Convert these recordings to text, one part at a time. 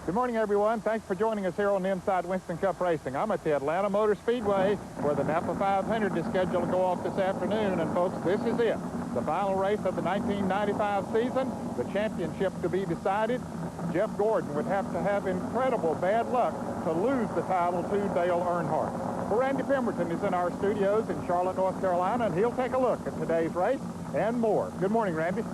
Good morning, everyone. Thanks for joining us here on the Inside Winston Cup Racing. I'm at the Atlanta Motor Speedway, where the Napa 500 is scheduled to go off this afternoon. And, folks, this is it. The final race of the 1995 season, the championship to be decided. Jeff Gordon would have to have incredible bad luck to lose the title to Dale Earnhardt. Well, Randy Pemberton is in our studios in Charlotte, North Carolina, and he'll take a look at today's race and more. Good morning, Randy.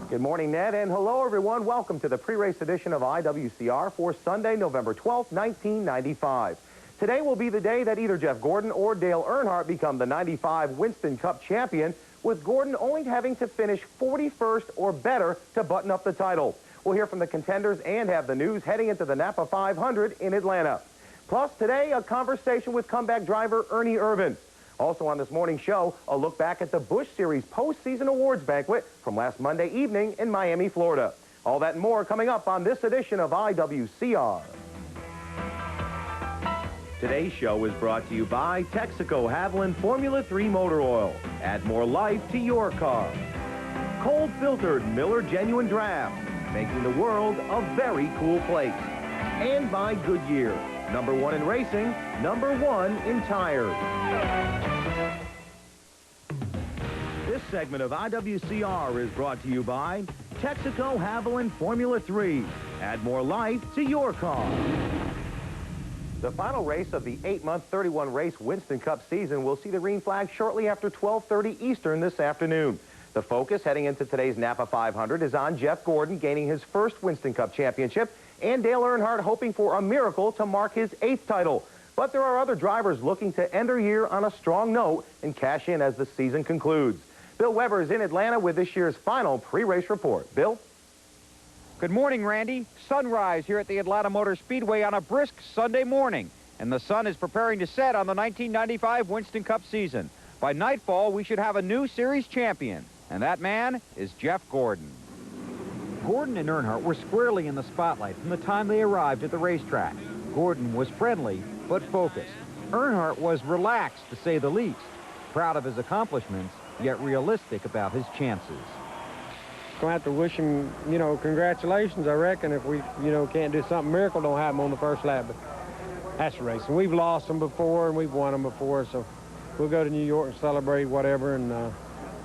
Good morning, Ned, and hello, everyone. Welcome to the pre-race edition of IWCR for Sunday, November 12th, 1995. Today will be the day that either Jeff Gordon or Dale Earnhardt become the 95 Winston Cup champion, with Gordon only having to finish 41st or better to button up the title. We'll hear from the contenders and have the news heading into the Napa 500 in Atlanta. Plus, today, a conversation with comeback driver Ernie Irvan. Also on this morning's show, a look back at the Busch Series postseason awards banquet from last Monday evening in Miami, Florida. All that and more coming up on this edition of IWCR. Today's show is brought to you by Texaco Haviland Formula 3 Motor Oil. Add more life to your car. Cold filtered Miller Genuine Draft, making the world a very cool place. And by Goodyear, #1 in racing, #1 in tires. This segment of IWCR is brought to you by Texaco Haviland Formula 3. Add more life to your car. The final race of the 8-month 31-race Winston Cup season will see the green flag shortly after 12:30 Eastern this afternoon. The focus heading into today's Napa 500 is on Jeff Gordon gaining his first Winston Cup championship and Dale Earnhardt hoping for a miracle to mark his 8th title. But there are other drivers looking to end their year on a strong note and cash in as the season concludes. Bill Weber is in Atlanta with this year's final pre-race report. Bill? Good morning, Randy. Sunrise here at the Atlanta Motor Speedway on a brisk Sunday morning, and the sun is preparing to set on the 1995 Winston Cup season. By nightfall, we should have a new series champion, and that man is Jeff Gordon. Gordon and Earnhardt were squarely in the spotlight from the time they arrived at the racetrack. Gordon was friendly but focused. Earnhardt was relaxed, to say the least, proud of his accomplishments, yet realistic about his chances. Gonna have to wish him, congratulations, I reckon. If we, can't do something, miracle don't happen on the first lap, but that's racing. We've lost them before and we've won them before, so we'll go to New York and celebrate whatever and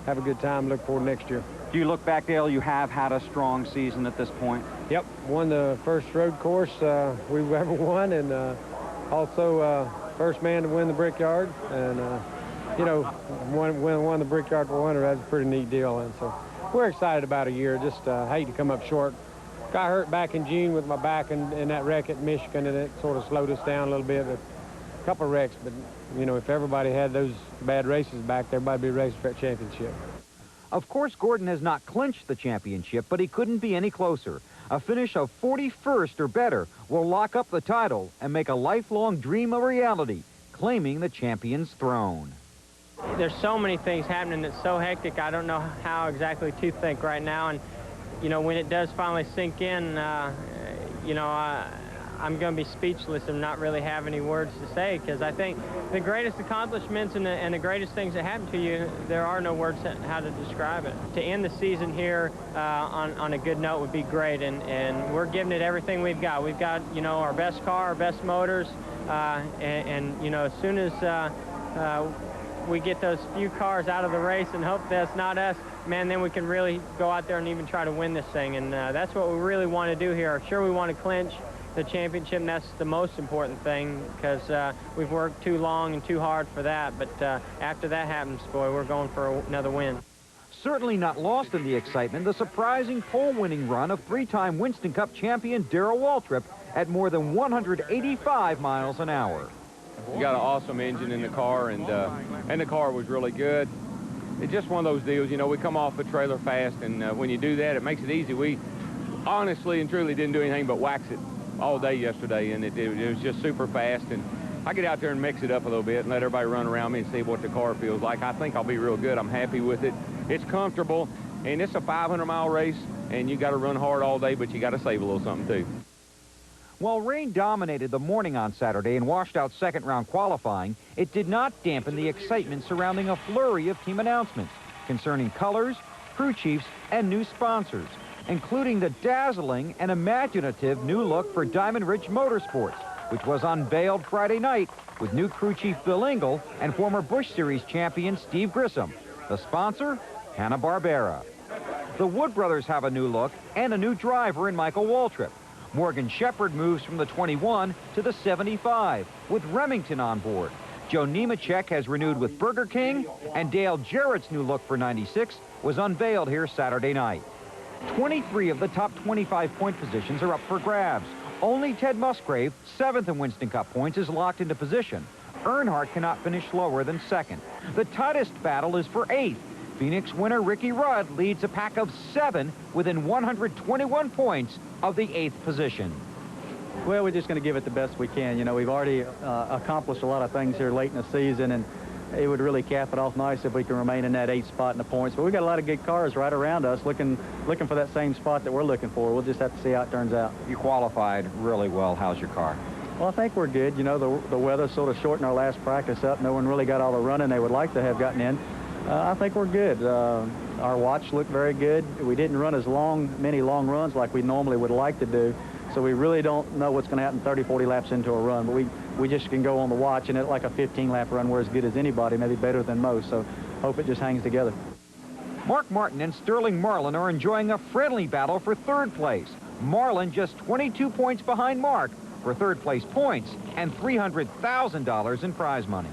have a good time, look forward next year. Do you look back, Dale, you have had a strong season at this point? Yep, won the first road course we've ever won, and also first man to win the Brickyard, and won the Brickyard 400. That's a pretty neat deal, and so we're excited about a year. Just hate to come up short. Got hurt back in June with my back in that wreck at Michigan, and it sort of slowed us down a little bit. A couple of wrecks, but if everybody had those bad races back, everybody'd be racing for that championship. Of course, Gordon has not clinched the championship, but he couldn't be any closer. A finish of 41st or better will lock up the title and make a lifelong dream a reality, claiming the champion's throne. There's so many things happening that's so hectic, I don't know how exactly to think right now. And, when it does finally sink in, I'm going to be speechless and not really have any words to say, because I think the greatest accomplishments and the greatest things that happen to you, there are no words how to describe it. To end the season here on a good note would be great, and we're giving it everything we've got. We've got, our best car, our best motors, and as soon as we get those few cars out of the race and hope that's not us, man, then we can really go out there and even try to win this thing, and that's what we really want to do here. Sure, we want to clinch the championship, and that's the most important thing, because we've worked too long and too hard for that, but after that happens, boy, we're going for another win. Certainly not lost in the excitement, the surprising pole-winning run of three-time Winston Cup champion Darrell Waltrip at more than 185 miles an hour. You got an awesome engine in the car, and the car was really good. It's just one of those deals, we come off the trailer fast, and when you do that, it makes it easy. We honestly and truly didn't do anything but wax it all day yesterday, and it was just super fast. And I get out there and mix it up a little bit and let everybody run around me and see what the car feels like. I think I'll be real good. I'm happy with it. It's comfortable, and it's a 500-mile race, and you got to run hard all day, but you got to save a little something too. While rain dominated the morning on Saturday and washed out second-round qualifying, it did not dampen the excitement surrounding a flurry of team announcements concerning colors, crew chiefs, and new sponsors. including the dazzling and imaginative new look for Diamond Ridge Motorsports, which was unveiled Friday night with new crew chief Bill Engel and former Busch Series champion Steve Grissom. The sponsor, Hanna-Barbera. The Wood brothers have a new look and a new driver in Michael Waltrip. Morgan Shepherd moves from the 21 to the 75 with Remington on board. Joe Nemechek has renewed with Burger King, and Dale Jarrett's new look for 96 was unveiled here Saturday night. 23 of the top 25 point positions are up for grabs. Only Ted Musgrave, 7th in Winston Cup points, is locked into position. Earnhardt cannot finish lower than 2nd. The tightest battle is for 8th. Phoenix winner Ricky Rudd leads a pack of 7 within 121 points of the 8th position. Well, we're just going to give it the best we can. You know, we've already accomplished a lot of things here late in the season, and it would really cap it off nice if we can remain in that 8th spot in the points. But we've got a lot of good cars right around us looking for that same spot that we're looking for. We'll just have to see how it turns out. You qualified really well. How's your car? Well, I think we're good. You know, the weather sort of shortened our last practice up. No one really got all the running they would like to have gotten in. I think we're good. Our watch looked very good. We didn't run as many long runs like we normally would like to do, so we really don't know what's going to happen 30, 40 laps into a run. But we just can go on the watch, and at like a 15-lap run, we're as good as anybody, maybe better than most. So hope it just hangs together. Mark Martin and Sterling Marlin are enjoying a friendly battle for 3rd place. Marlin just 22 points behind Mark for 3rd place points and $300,000 in prize money.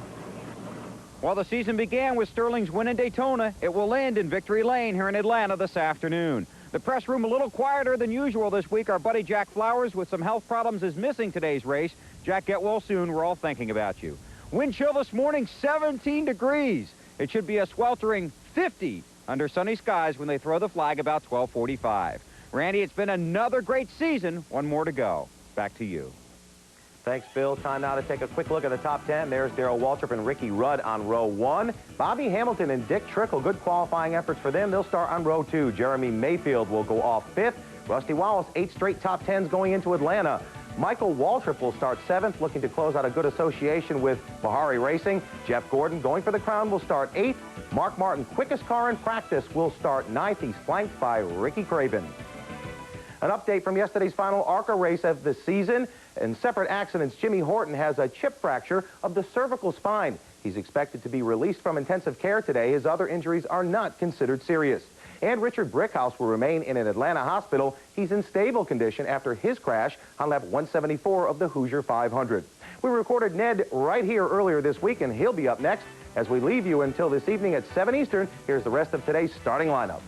While the season began with Sterling's win in Daytona, it will end in Victory Lane here in Atlanta this afternoon. The press room a little quieter than usual this week. Our buddy Jack Flowers with some health problems is missing today's race. Jack, get well soon. We're all thinking about you. Wind chill this morning, 17 degrees. It should be a sweltering 50 under sunny skies when they throw the flag about 12:45. Randy, it's been another great season. One more to go. Back to you. Thanks, Bill. Time now to take a quick look at the top 10. There's Darrell Waltrip and Ricky Rudd on row 1. Bobby Hamilton and Dick Trickle, good qualifying efforts for them. They'll start on row 2. Jeremy Mayfield will go off 5th. Rusty Wallace, 8 straight top 10s going into Atlanta. Michael Waltrip will start 7th, looking to close out a good association with Bahari Racing. Jeff Gordon, going for the crown, will start 8th. Mark Martin, quickest car in practice, will start 9th. He's flanked by Ricky Craven. An update from yesterday's final ARCA race of the season. In separate accidents, Jimmy Horton has a chip fracture of the cervical spine. He's expected to be released from intensive care today. His other injuries are not considered serious. And Richard Brickhouse will remain in an Atlanta hospital. He's in stable condition after his crash on lap 174 of the Hoosier 500. We recorded Ned right here earlier this week, and he'll be up next. As we leave you until this evening at 7 Eastern, here's the rest of today's starting lineup.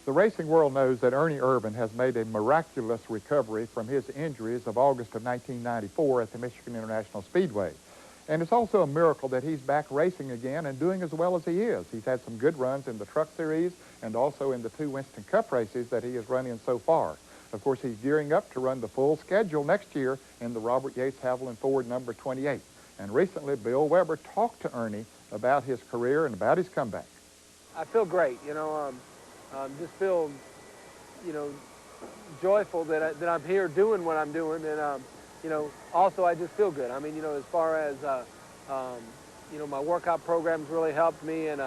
The racing world knows that Ernie Irvan has made a miraculous recovery from his injuries of August of 1994 at the Michigan International Speedway. And it's also a miracle that he's back racing again and doing as well as he is. He's had some good runs in the Truck Series and also in the 2 Winston Cup races that he has run in so far. Of course, he's gearing up to run the full schedule next year in the Robert Yates Haviland Ford number 28. And recently, Bill Weber talked to Ernie about his career and about his comeback. I feel great, you know. Just feel, you know, joyful that I'm here doing what I'm doing, and you know, also I just feel good. I mean, you know, as far as you know, my workout programs really helped me, and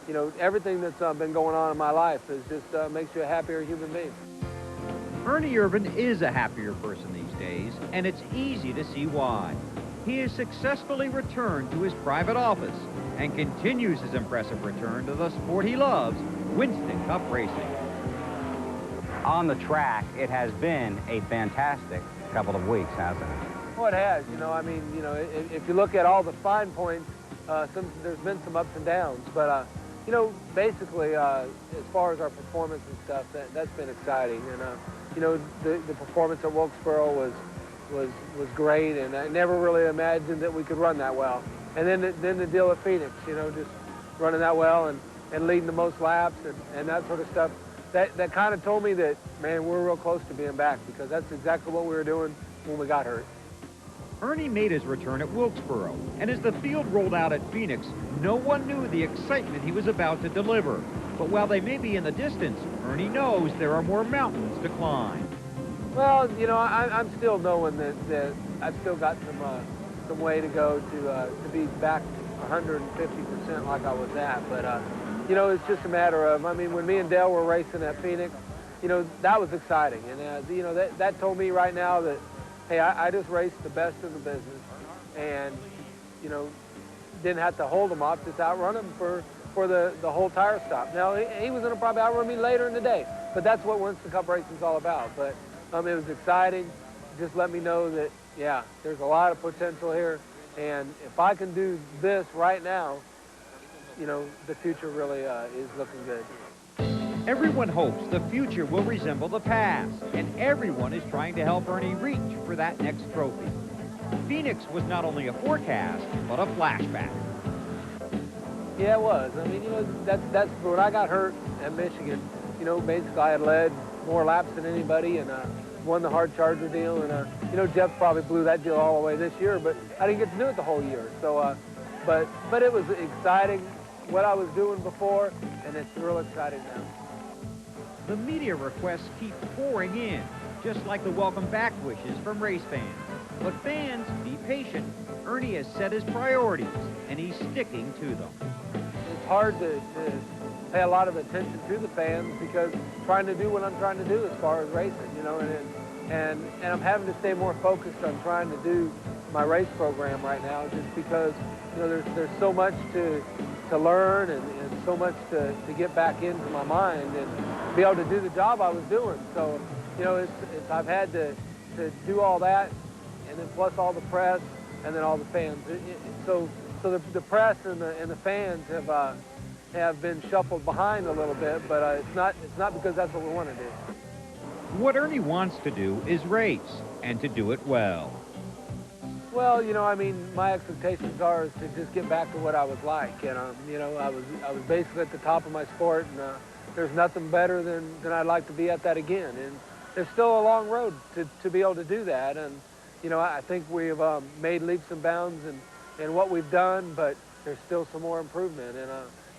you know, everything that's been going on in my life is just makes you a happier human being. Ernie Irvan is a happier person these days, and it's easy to see why. He has successfully returned to his private office and continues his impressive return to the sport he loves, Winston Cup racing. On the track, it has been a fantastic couple of weeks, hasn't it? Well, it has. You know, I mean, you know, if you look at all the fine points, there's been some ups and downs, but you know, basically, as far as our performance and stuff, that's been exciting. And you know, the performance at Wilkesboro was great, and I never really imagined that we could run that well. And then the deal with Phoenix, you know, just running that well and leading the most laps and that sort of stuff. that kind of told me that, man, we're real close to being back, because that's exactly what we were doing when we got hurt. Ernie made his return at Wilkesboro, and as the field rolled out at Phoenix, no one knew the excitement he was about to deliver. But while they may be in the distance, Ernie knows there are more mountains to climb. Well, you know, I'm still knowing that I've still got some way to go to be back 150% like I was at. But, you know, it's just a matter of, I mean, when me and Dale were racing at Phoenix, you know, that was exciting. And, you know, that told me right now that, hey, I just raced the best in the business, and, you know, didn't have to hold him off, just outrun him for the whole tire stop. Now, he was going to probably outrun me later in the day, but that's what Winston Cup racing is all about. But it was exciting. Just let me know that, yeah, there's a lot of potential here, and if I can do this right now, you know, the future really is looking good. Everyone hopes the future will resemble the past, and everyone is trying to help Ernie reach for that next trophy. Phoenix was not only a forecast, but a flashback. Yeah, it was. I mean, you know, that's when I got hurt at Michigan. You know, basically I had led more laps than anybody, and won the hard charger deal. And you know, Jeff probably blew that deal all the way this year, but I didn't get to do it the whole year. So, but it was exciting what I was doing before, and it's real exciting now. The media requests keep pouring in, just like the welcome back wishes from race fans. But fans, be patient. Ernie has set his priorities, and he's sticking to them. It's hard to pay a lot of attention to the fans, because trying to do what I'm trying to do as far as racing, you know, and I'm having to stay more focused on trying to do my race program right now, just because, you know, there's so much to learn and so much to get back into my mind and be able to do the job I was doing. So, you know, I've had to do all that, and then plus all the press, and then all the fans. So the press and the fans have been shuffled behind a little bit, but it's not because that's what we want to do. What Ernie wants to do is race, and to do it well. Well, you know, I mean, my expectations are is to just get back to what I was like, and you know, I was basically at the top of my sport, and there's nothing better than I'd like to be at that again. And there's still a long road to be able to do that, and you know, I think we've made leaps and bounds in what we've done, but there's still some more improvement. And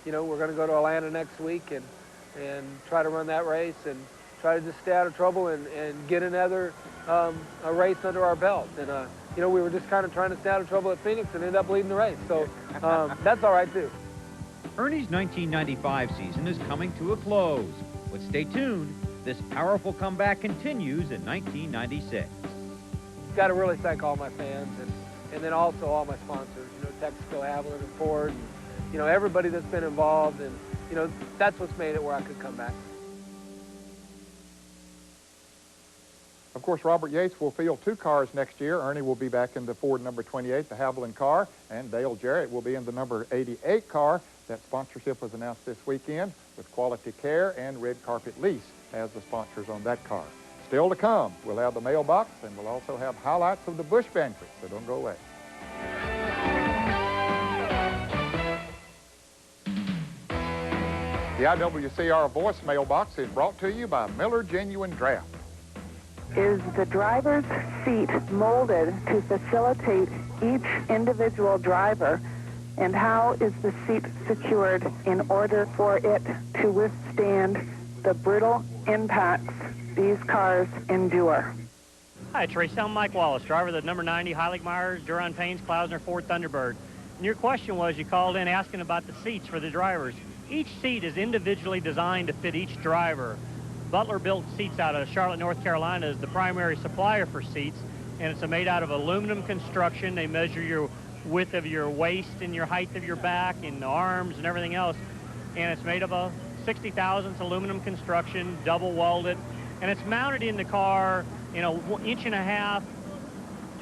you know, we're going to go to Atlanta next week and try to run that race and try to just stay out of trouble and get another a race under our belt. And you know, we were just kind of trying to stay out of trouble at Phoenix and end up leading the race. So that's all right, too. Ernie's 1995 season is coming to a close. But stay tuned. This powerful comeback continues in 1996. Got to really thank all my fans and then also all my sponsors, you know, Texaco, Haviland, and Ford, and, you know, everybody that's been involved. And, you know, that's what's made it where I could come back. Of course, Robert Yates will field 2 cars next year. Ernie will be back in the Ford number 28, the Haviland car, and Dale Jarrett will be in the number 88 car. That sponsorship was announced this weekend with Quality Care and Red Carpet Lease as the sponsors on that car. Still to come, we'll have the mailbox, and we'll also have highlights of the Busch banquet, so don't go away. The IWCR Voice Mailbox is brought to you by Miller Genuine Draft. Is the driver's seat molded to facilitate each individual driver, and how is the seat secured in order for it to withstand the brutal impacts these cars endure? Hi, Tracy. I'm Mike Wallace, driver of the number 90 Heiligmeyers, Duran Paynes, Klausner Ford Thunderbird. And your question was, you called in asking about the seats for the drivers. Each seat is individually designed to fit each driver. Butler built seats out of Charlotte, North Carolina, is the primary supplier for seats, and it's made out of aluminum construction. They measure your width of your waist and your height of your back and the arms and everything else, and it's made of a 60 thousandths aluminum construction, double welded, and it's mounted in the car in a 1.5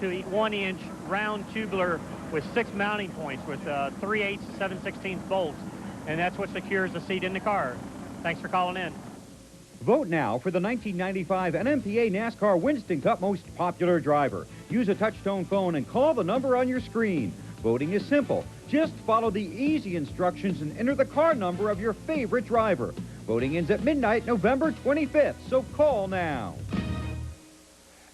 to 1 inch round tubular with 6 mounting points with 3/8, 7/16 bolts, and that's what secures the seat in the car. Thanks for calling in. Vote now for the 1995 NMPA NASCAR Winston Cup Most Popular Driver. Use a touch-tone phone and call the number on your screen. Voting is simple. Just follow the easy instructions and enter the car number of your favorite driver. Voting ends at midnight, November 25th, so call now.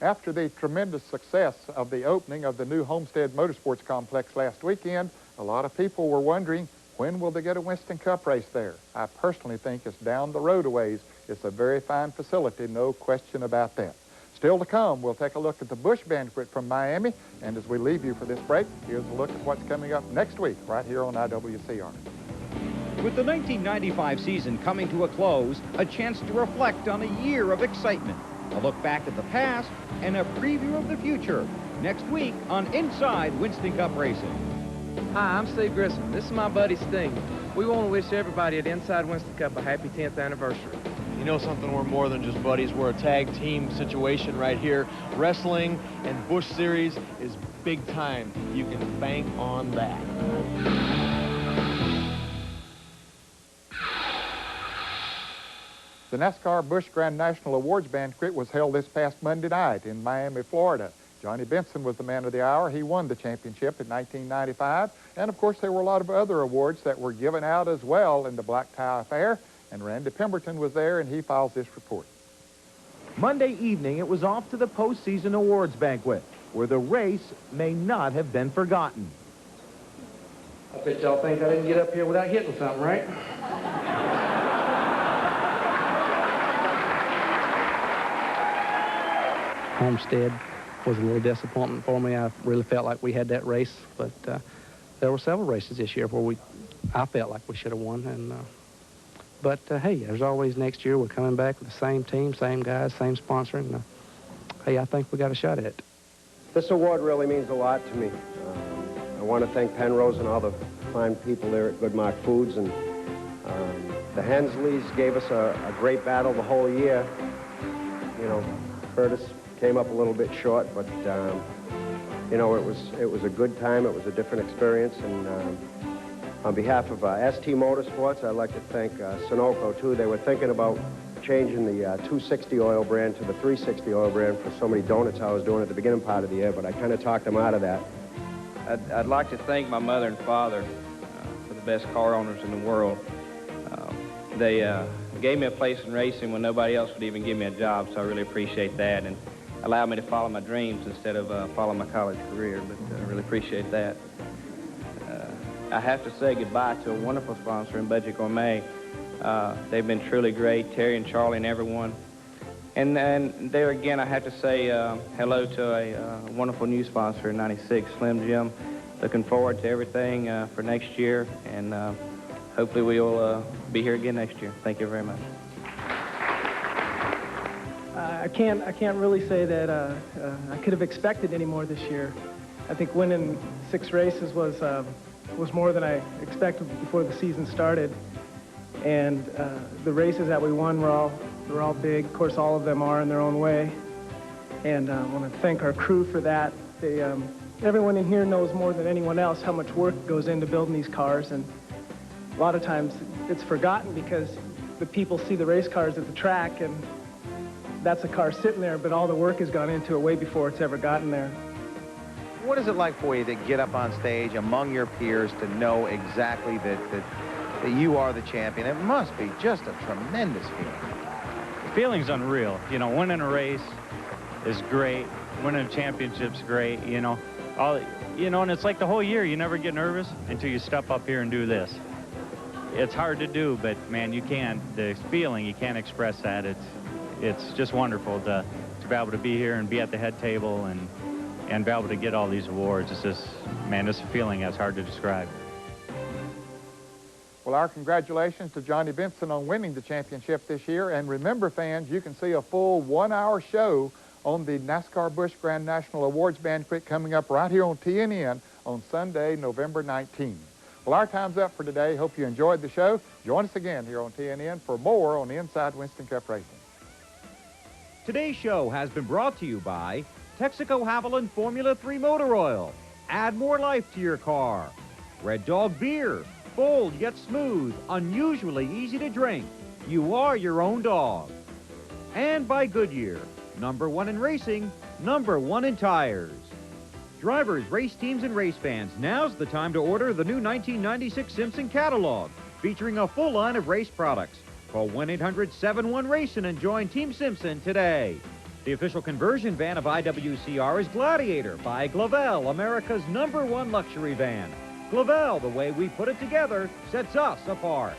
After the tremendous success of the opening of the new Homestead Motorsports Complex last weekend, a lot of people were wondering, when will they get a Winston Cup race there? I personally think it's down the road a ways. It's a very fine facility, no question about that. Still to come, we'll take a look at the Busch Banquet from Miami, and as we leave you for this break, here's a look at what's coming up next week right here on IWCR. With the 1995 season coming to a close, a chance to reflect on a year of excitement, a look back at the past, and a preview of the future. Next week on Inside Winston Cup Racing. Hi, I'm Steve Grissom. This is my buddy Sting. We want to wish everybody at Inside Winston Cup a happy 10th anniversary. You know something, we're more than just buddies. We're a tag team situation right here. Wrestling and Busch Series is big time. You can bank on that. The NASCAR Busch Grand National Awards Banquet was held this past Monday night in Miami, Florida. Johnny Benson was the man of the hour. He won the championship in 1995. And, of course, there were a lot of other awards that were given out as well in the Black Tie Affair. And Randy Pemberton was there, and he files this report. Monday evening, it was off to the postseason awards banquet, where the race may not have been forgotten. I bet y'all think I didn't get up here without hitting something, right? Homestead was a little disappointment for me. I really felt like we had that race, but there were several races this year where I felt like we should have won. And but hey, there's always next year. We're coming back with the same team, same guys, same sponsor, and hey, I think we got a shot at it. This award really means a lot to me. I want to thank Penrose and all the fine people there at Goodmark Foods, and the Hensleys gave us a great battle the whole year. You know, Curtis came up a little bit short, but you know, it was a good time. It was a different experience, and on behalf of ST Motorsports, I'd like to thank Sunoco too. They were thinking about changing the 260 oil brand to the 360 oil brand for so many donuts I was doing at the beginning part of the year, but I kind of talked them out of that. I'd like to thank my mother and father for the best car owners in the world. They gave me a place in racing when nobody else would even give me a job, so I really appreciate that, and allowed me to follow my dreams instead of following my college career, but I really appreciate that. I have to say goodbye to a wonderful sponsor in Budget Gourmet. They've been truly great, Terry and Charlie and everyone. And there again, I have to say hello to a wonderful new sponsor in 96, Slim Jim. Looking forward to everything for next year, and hopefully we'll be here again next year. Thank you very much. I can't really say that I could have expected any more this year. I think winning 6 races was more than I expected before the season started. And the races that we won were all big. Of course, all of them are in their own way. And I want to thank our crew for that. Everyone in here knows more than anyone else how much work goes into building these cars. And a lot of times it's forgotten because the people see the race cars at the track, and that's a car sitting there, but all the work has gone into it way before it's ever gotten there. What is it like for you to get up on stage among your peers to know exactly that you are the champion? It must be just a tremendous feeling. The feeling's unreal. You know, winning a race is great. Winning a championship's great, you know. And it's like the whole year, you never get nervous until you step up here and do this. It's hard to do, but man, you can. The feeling, you can't express that. It's just wonderful to be able to be here and be at the head table and be able to get all these awards. It's just, man, it's a feeling that's hard to describe. Well, our congratulations to Johnny Benson on winning the championship this year. And remember, fans, you can see a full 1-hour show on the NASCAR Busch Grand National Awards Banquet coming up right here on TNN on Sunday, November 19th. Well, our time's up for today. Hope you enjoyed the show. Join us again here on TNN for more on Inside Winston Cup Racing. Today's show has been brought to you by Texaco Haviland Formula 3 Motor Oil. Add more life to your car. Red Dog Beer. Bold yet smooth, unusually easy to drink. You are your own dog. And by Goodyear. #1 in racing, #1 in tires. Drivers, race teams, and race fans, now's the time to order the new 1996 Simpson catalog, featuring a full line of race products. Call 1-800-71-RACIN' and join Team Simpson today. The official conversion van of IWCR is Gladiator by Glavelle, America's #1 luxury van. Glavelle, the way we put it together, sets us apart.